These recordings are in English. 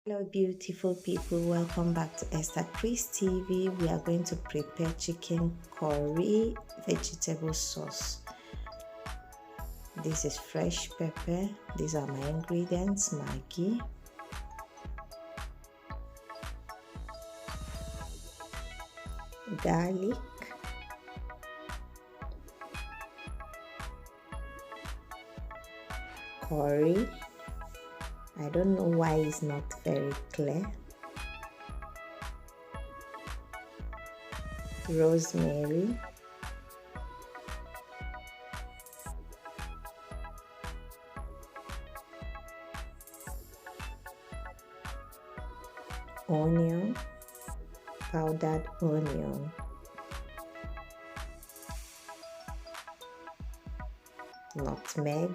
Hello beautiful people, welcome back to Esther Chris TV. We are going to prepare chicken curry vegetable sauce. This is fresh pepper. These are my ingredients: Maggi, garlic, curry. I don't know why it's not very clear. Rosemary, onion, powdered onion, nutmeg,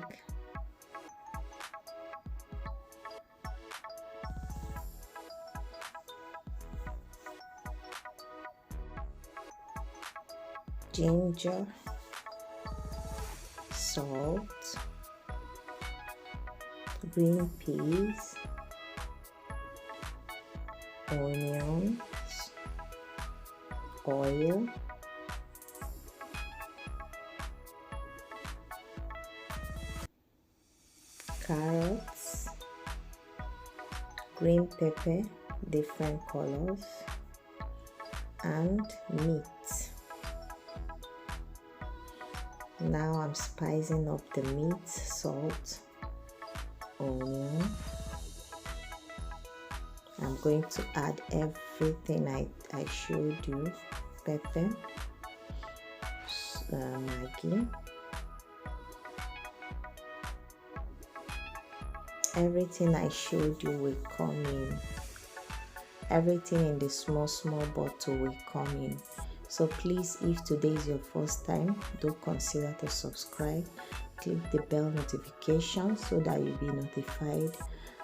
ginger, salt, green peas, onions, oil, carrots, green pepper, different colors, and meat. Now I'm spicing up the meat: salt, onion. I'm going to add everything I showed you: pepper, Maggi, everything I showed you will come in. Everything in the small bottle will come in. So please, if today is your first time, do consider to subscribe. Click the bell notification so that you'll be notified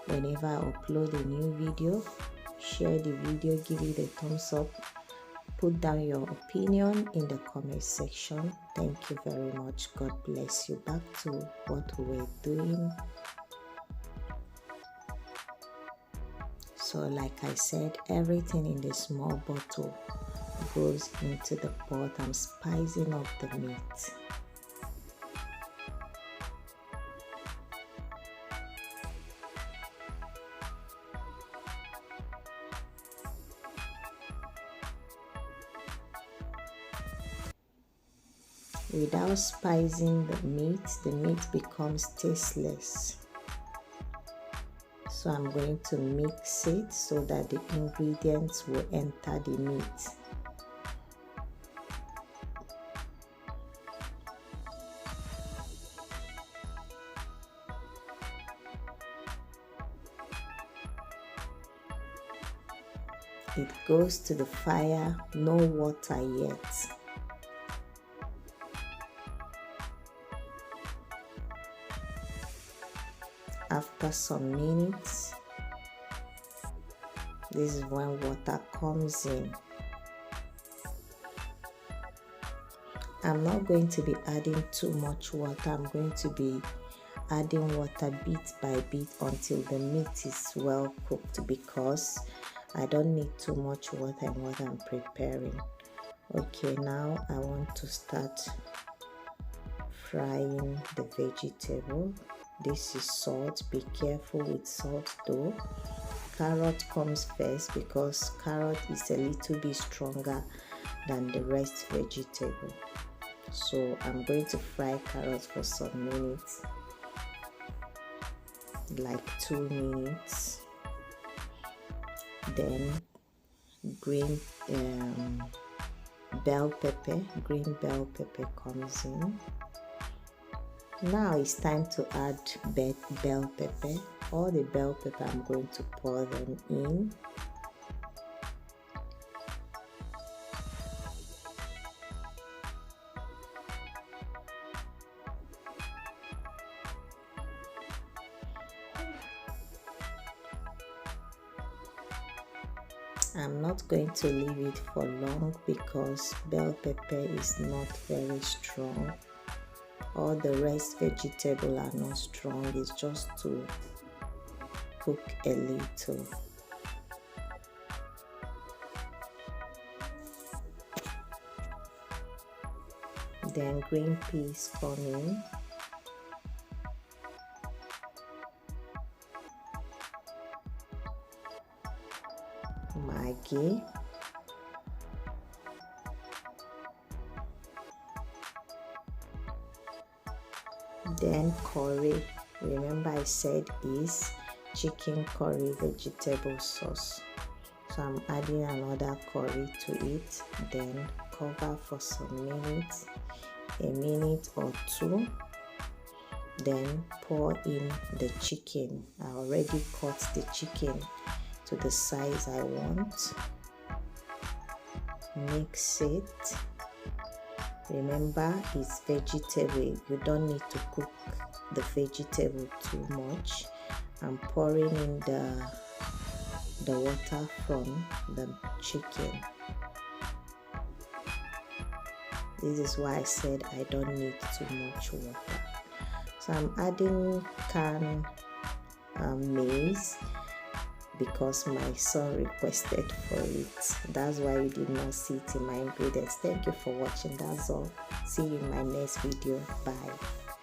whenever I upload a new video. Share the video, give it a thumbs up, put down your opinion in the comment section. Thank you very much. God bless you. Back to what we were doing. So like I said, everything in the small bottle goes into the pot. I'm spicing up the meat. Without spicing the meat becomes tasteless. So I'm going to mix it so that the ingredients will enter the meat. It goes to the fire, no water yet. After some minutes, this is when water comes in. I'm not going to be adding too much water. I'm going to be adding water bit by bit until the meat is well cooked, because I don't need too much water in what I'm preparing. Okay, now I want to start frying the vegetable. This is salt. Be careful with salt though. Carrot comes first because carrot is a little bit stronger than the rest vegetable. So I'm going to fry carrots for some minutes, like 2 minutes. Then green bell pepper comes in. Now it's time to add bell pepper. All the bell pepper, I'm going to pour them in. I'm not going to leave it for long because bell pepper is not very strong. All the rest vegetable are not strong. It's just to cook a little. Then green peas coming. Maggi. Then curry. Remember I said is chicken curry vegetable sauce. So I'm adding another curry to it. Then cover for some minutes, a minute or two. Then pour in the chicken. I already cut the chicken to the size I want. Mix it. Remember, it's vegetable. You don't need to cook the vegetable too much. I'm pouring in the water from the chicken. This is why I said I don't need too much water. So I'm adding canned maize because my son requested for it. That's why you did not see it in my ingredients. Thank you for watching. That's all. See you in my next video. Bye.